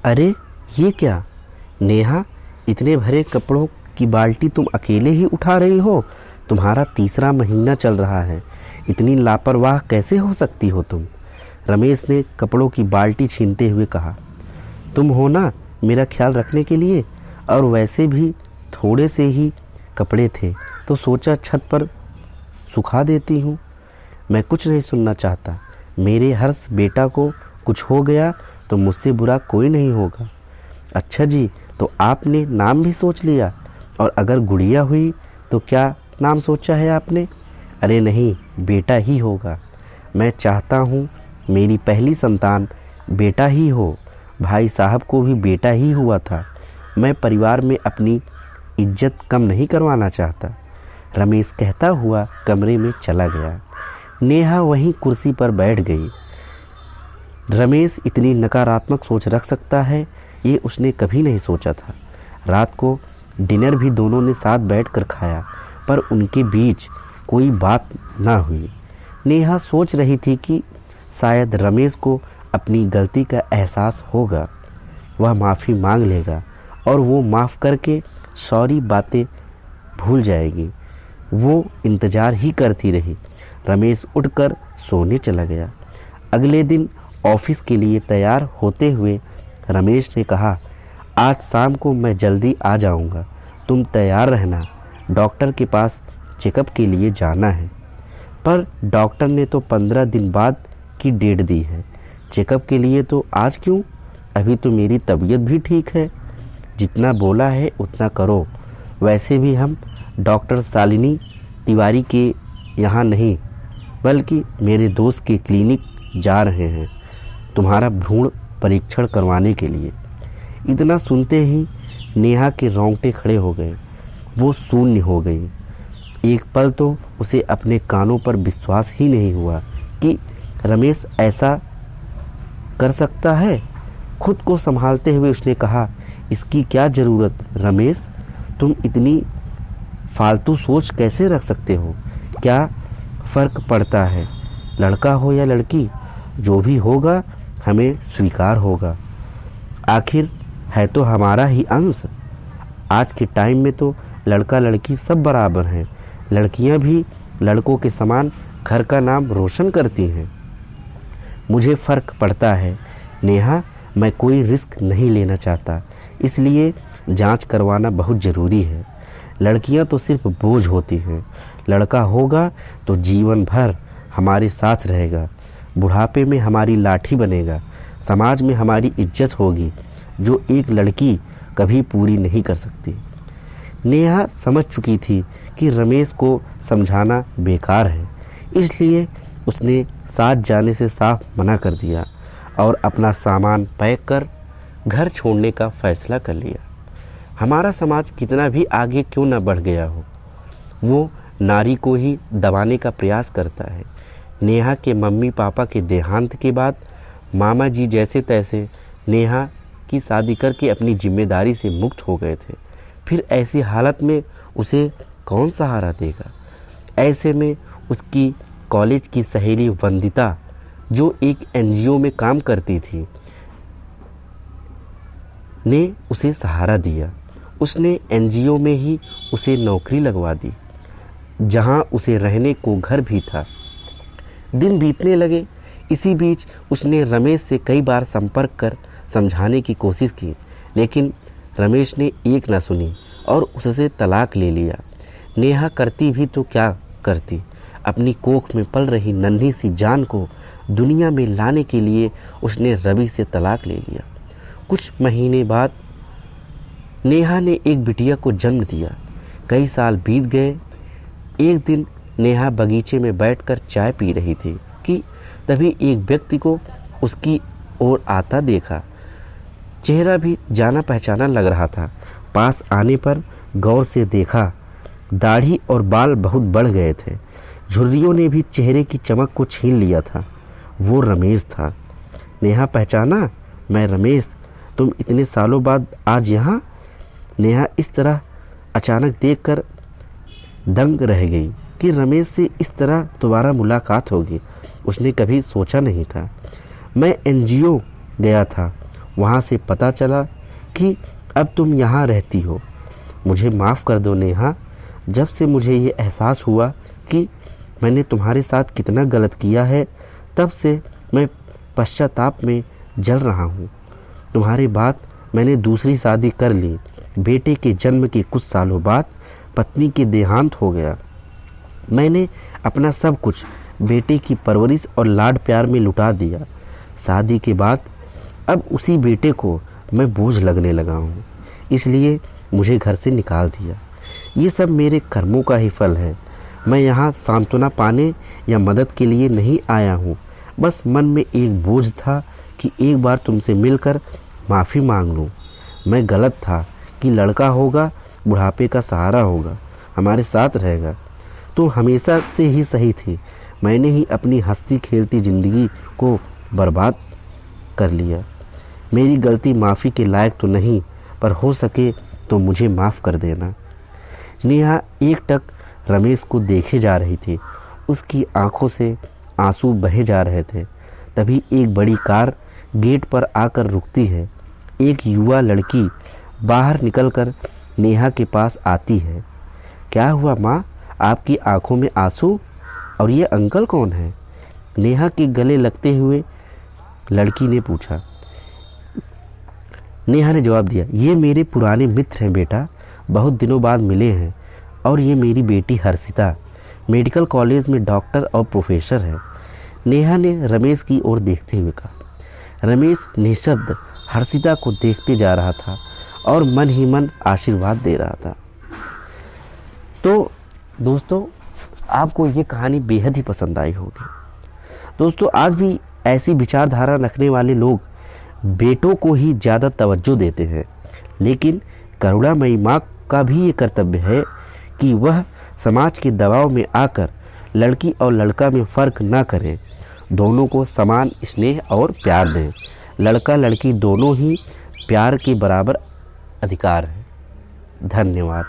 अरे ये क्या नेहा, इतने भरे कपड़ों की बाल्टी तुम अकेले ही उठा रही हो? तुम्हारा तीसरा महीना चल रहा है, इतनी लापरवाह कैसे हो सकती हो तुम? रमेश ने कपड़ों की बाल्टी छीनते हुए कहा। तुम हो ना मेरा ख्याल रखने के लिए, और वैसे भी थोड़े से ही कपड़े थे तो सोचा छत पर सुखा देती हूँ। मैं कुछ नहीं सुनना चाहता। मेरे हर्ष बेटा को कुछ हो गया तो मुझसे बुरा कोई नहीं होगा। अच्छा जी, तो आपने नाम भी सोच लिया? और अगर गुड़िया हुई तो क्या नाम सोचा है आपने? अरे नहीं, बेटा ही होगा। मैं चाहता हूँ मेरी पहली संतान बेटा ही हो। भाई साहब को भी बेटा ही हुआ था। मैं परिवार में अपनी इज्जत कम नहीं करवाना चाहता। रमेश कहता हुआ कमरे में चला गया। नेहा वहीं कुर्सी पर बैठ गई। रमेश इतनी नकारात्मक सोच रख सकता है, ये उसने कभी नहीं सोचा था। रात को डिनर भी दोनों ने साथ बैठकर खाया, पर उनके बीच कोई बात ना हुई। नेहा सोच रही थी कि शायद रमेश को अपनी गलती का एहसास होगा, वह माफ़ी मांग लेगा और वो माफ़ करके सॉरी बातें भूल जाएगी। वो इंतज़ार ही करती रही। रमेश उठकर सोने चला गया। अगले दिन ऑफिस के लिए तैयार होते हुए रमेश ने कहा, आज शाम को मैं जल्दी आ जाऊंगा, तुम तैयार रहना, डॉक्टर के पास चेकअप के लिए जाना है। पर डॉक्टर ने तो 15 दिन बाद की डेट दी है। चेकअप के लिए तो आज क्यों? अभी तो मेरी तबीयत भी ठीक है। जितना बोला है उतना करो। वैसे भी हम डॉक्टर शालिनी तिवारी के यहाँ नहीं, बल्कि मेरे दोस्त के क्लिनिक जा रहे हैं तुम्हारा भ्रूण परीक्षण करवाने के लिए। इतना सुनते ही नेहा के रोंगटे खड़े हो गए। वो शून्य हो गई। एक पल तो उसे अपने कानों पर विश्वास ही नहीं हुआ कि रमेश ऐसा कर सकता है। खुद को संभालते हुए उसने कहा, इसकी क्या ज़रूरत रमेश, तुम इतनी फालतू सोच कैसे रख सकते हो? क्या फ़र्क पड़ता है, लड़का हो या लड़की? जो भी होगा हमें स्वीकार होगा। आखिर है तो हमारा ही अंश। आज के टाइम में तो लड़का लड़की सब बराबर हैं। लड़कियां भी लड़कों के समान घर का नाम रोशन करती हैं। मुझे फ़र्क पड़ता है नेहा, मैं कोई रिस्क नहीं लेना चाहता, इसलिए जांच करवाना बहुत ज़रूरी है। लड़कियां तो सिर्फ बोझ होती हैं, लड़का होगा तो जीवन भर हमारे साथ रहेगा, बुढ़ापे में हमारी लाठी बनेगा, समाज में हमारी इज्जत होगी, जो एक लड़की कभी पूरी नहीं कर सकती। नेहा समझ चुकी थी कि रमेश को समझाना बेकार है, इसलिए उसने साथ जाने से साफ मना कर दिया और अपना सामान पैक कर घर छोड़ने का फैसला कर लिया। हमारा समाज कितना भी आगे क्यों न बढ़ गया हो, वो नारी को ही दबाने का प्रयास करता है। नेहा के मम्मी पापा के देहांत के बाद मामा जी जैसे तैसे नेहा की शादी करके अपनी जिम्मेदारी से मुक्त हो गए थे। फिर ऐसी हालत में उसे कौन सहारा देगा? ऐसे में उसकी कॉलेज की सहेली वंदिता, जो एक एनजीओ में काम करती थी, ने उसे सहारा दिया। उसने एनजीओ में ही उसे नौकरी लगवा दी, जहां उसे रहने को घर भी था। दिन बीतने लगे। इसी बीच उसने रमेश से कई बार संपर्क कर समझाने की कोशिश की, लेकिन रमेश ने एक न सुनी और उससे तलाक ले लिया। नेहा करती भी तो क्या करती, अपनी कोख में पल रही नन्ही सी जान को दुनिया में लाने के लिए उसने रवि से तलाक ले लिया। कुछ महीने बाद नेहा ने एक बिटिया को जन्म दिया। कई साल बीत गए। एक दिन नेहा बगीचे में बैठकर चाय पी रही थी कि तभी एक व्यक्ति को उसकी ओर आता देखा। चेहरा भी जाना पहचाना लग रहा था। पास आने पर गौर से देखा, दाढ़ी और बाल बहुत बढ़ गए थे। झुर्रियों ने भी चेहरे की चमक को छीन लिया था। वो रमेश था। नेहा पहचाना? मैं रमेश, तुम इतने सालों बाद आज यहाँ? नेहा इस तरह अचानक देखकर दंग रह गई कि रमेश से इस तरह दोबारा मुलाकात होगी। उसने कभी सोचा नहीं था। मैं एनजीओ गया था, वहाँ से पता चला कि अब तुम यहाँ रहती हो। मुझे माफ़ कर दो नेहा। जब से मुझे ये एहसास हुआ कि मैंने तुम्हारे साथ कितना गलत किया है, तब से मैं पश्चाताप में जल रहा हूँ। तुम्हारे बाद मैंने दूसरी शादी कर ली। बेटे के जन्म के कुछ सालों बाद पत्नी के देहांत हो गया। मैंने अपना सब कुछ बेटे की परवरिश और लाड प्यार में लुटा दिया। शादी के बाद अब उसी बेटे को मैं बोझ लगने लगा हूँ, इसलिए मुझे घर से निकाल दिया। ये सब मेरे कर्मों का ही फल है। मैं यहाँ सांत्वना पाने या मदद के लिए नहीं आया हूँ। बस मन में एक बोझ था कि एक बार तुमसे मिलकर माफ़ी मांग लूँ। मैं गलत था कि लड़का होगा, बुढ़ापे का सहारा होगा, हमारे साथ रहेगा। तुम हमेशा से ही सही थी। मैंने ही अपनी हंसती खेलती ज़िंदगी को बर्बाद कर लिया। मेरी गलती माफ़ी के लायक तो नहीं, पर हो सके तो मुझे माफ़ कर देना। नेहा एकटक रमेश को देखे जा रही थी। उसकी आंखों से आंसू बहे जा रहे थे। तभी एक बड़ी कार गेट पर आकर रुकती है। एक युवा लड़की बाहर निकलकर नेहा के पास आती है। क्या हुआ माँ, आपकी आंखों में आंसू? और ये अंकल कौन है? नेहा के गले लगते हुए लड़की ने पूछा। नेहा ने जवाब दिया, ये मेरे पुराने मित्र हैं बेटा, बहुत दिनों बाद मिले हैं। और ये मेरी बेटी हर्षिता, मेडिकल कॉलेज में डॉक्टर और प्रोफेसर है। नेहा ने रमेश की ओर देखते हुए कहा। रमेश निशब्द हर्षिता को देखते जा रहा था और मन ही मन आशीर्वाद दे रहा था। तो दोस्तों, आपको ये कहानी बेहद ही पसंद आई होगी। दोस्तों, आज भी ऐसी विचारधारा रखने वाले लोग बेटों को ही ज़्यादा तवज्जो देते हैं, लेकिन करुणामयी माँ का भी ये कर्तव्य है कि वह समाज के दबाव में आकर लड़की और लड़का में फ़र्क न करें, दोनों को समान स्नेह और प्यार दें। लड़का लड़की दोनों ही प्यार के बराबर अधिकार है। धन्यवाद।